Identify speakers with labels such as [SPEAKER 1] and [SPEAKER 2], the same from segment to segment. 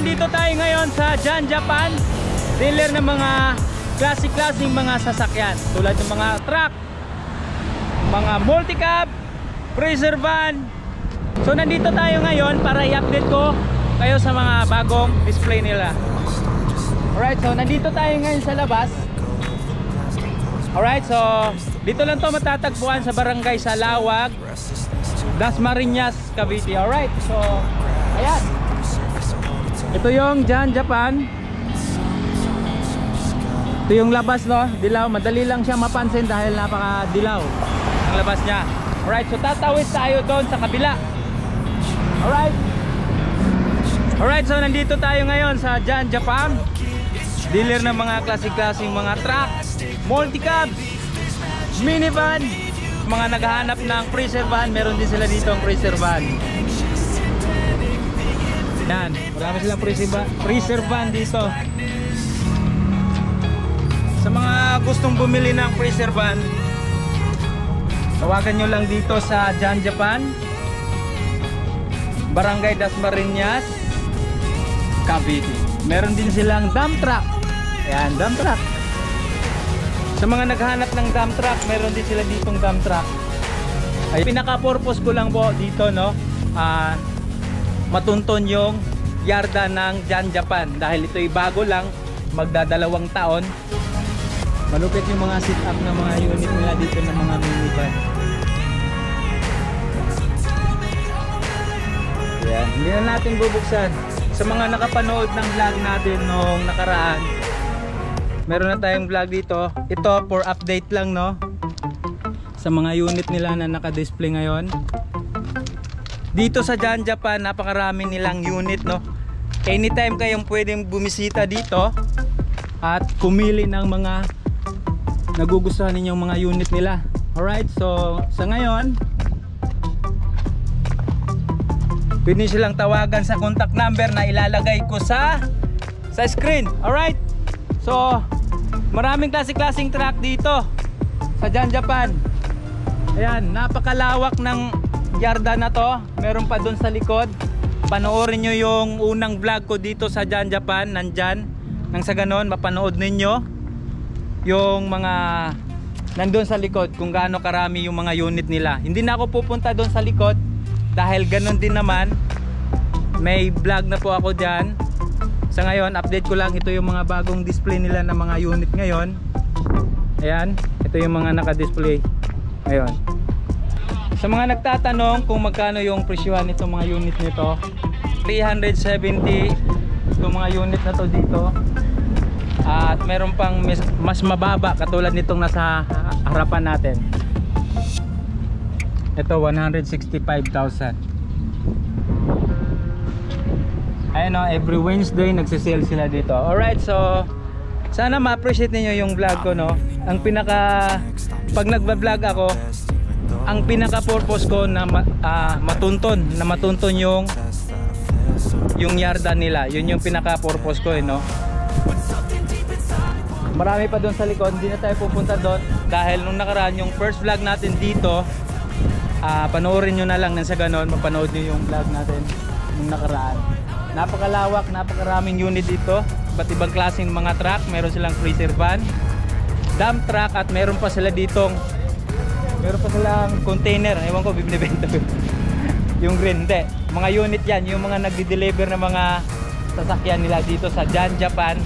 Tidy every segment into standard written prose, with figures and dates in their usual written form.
[SPEAKER 1] nandito tayo ngayon sa Jan Japan, dealer ng mga classic-classic mga sasakyan tulad ng mga truck, mga multicab, freezer van. So nandito tayo ngayon para i-update ko kayo sa mga bagong display nila. Alright, so nandito tayo ngayon sa labas. Alright, so dito lang to matatagpuan sa barangay Salawag, Dasmariñas, Cavite. Alright, so ayan, ito yung Jan Japan. Ito yung labas, no, dilaw. Madali lang siya mapansin dahil napaka dilaw ang labas niya. Alright, so tatawid tayo doon sa kabila. Alright, alright, so nandito tayo ngayon sa Jan Japan, dealer ng mga classic-classic mga truck, multicab, minivan, mga naghahanap ng freezer van. Meron din sila dito ang freezer van. Yan, marami silang freezer van dito. Sa mga gustong bumili ng freezer van, tawagan nyo lang dito sa Jan Japan, Barangay Dasmariñas, Cavite. Meron din silang dump truck. Ayan, dump truck. Sa mga naghahanap ng dump truck, meron din sila ditong dump truck. Ay, pinaka-purpose ko lang po dito, no, matunton yung yarda ng Jan Japan dahil ito'y bago lang, magdadalawang taon. Malupit yung mga sit-up ng mga unit nila dito ng mga minivan. Yan, hindi na natin bubuksan. Sa mga nakapanood ng vlog natin nung nakaraan, meron na tayong vlog dito. Ito for update lang, no, sa mga unit nila na naka-display ngayon. Dito sa Jan Japan, napakarami nilang unit, no. Anytime kayong pwedeng bumisita dito at pumili ng mga nagugustuhan ninyong mga unit nila. Alright, so sa ngayon, pwede silang tawagan sa contact number na ilalagay ko sa screen. Alright, so maraming klaseng truck dito sa Jan Japan. Ayan, napakalawak ng yarda na to. Meron pa dun sa likod. Panoorin nyo yung unang vlog ko dito sa Jan Japan. Nandyan, nang sa ganon mapanood ninyo yung mga nandun sa likod, kung gaano karami yung mga unit nila. Hindi na ako pupunta dun sa likod dahil ganon din naman, may vlog na po ako dyan. Sa ngayon, update ko lang. Ito yung mga bagong display nila ng mga unit ngayon. Ayan, ito yung mga naka-display ngayon. Sa mga nagtatanong kung magkano yung presyuhan nitong mga unit nito, 370 itong mga unit na to dito. At meron pang mas mababa katulad nitong nasa harapan natin. Ito 165,000. Ayun, no, every Wednesday nagsisale sila dito. Alright, so sana ma-appreciate niyo yung vlog ko, no. Ang pag nagba-vlog ako, ang pinaka-purpose ko na matunton yung yarda nila. Yun yung pinaka-purpose ko, no. Marami pa doon sa likod, hindi na tayo pupunta doon dahil nung nakaraan yung first vlog natin dito, panoorin nyo na lang nang sa ganon mapanood nyo yung vlog natin nung nakaraan. Napakalawak, napakaraming unit dito, iba't ibang klaseng mga truck. Meron silang freezer van, dump truck, at meron pa sila ditong silang container. Ewan ko, binibenta yung green, hindi, mga unit yan, yung mga nagdi-deliver ng mga sasakyan nila dito sa Jan Japan,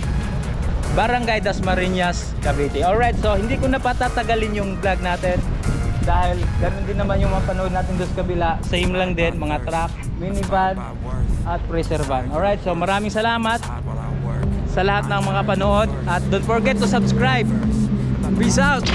[SPEAKER 1] Barangay Dasmariñas, Cavite. Alright, so hindi ko na patatagalin yung vlog natin dahil ganun din naman yung mapanood natin doon sa kabila. Same lang din, mga truck, minivan at freezer van. Alright, so maraming salamat sa lahat ng mga panood at don't forget to subscribe. Peace out!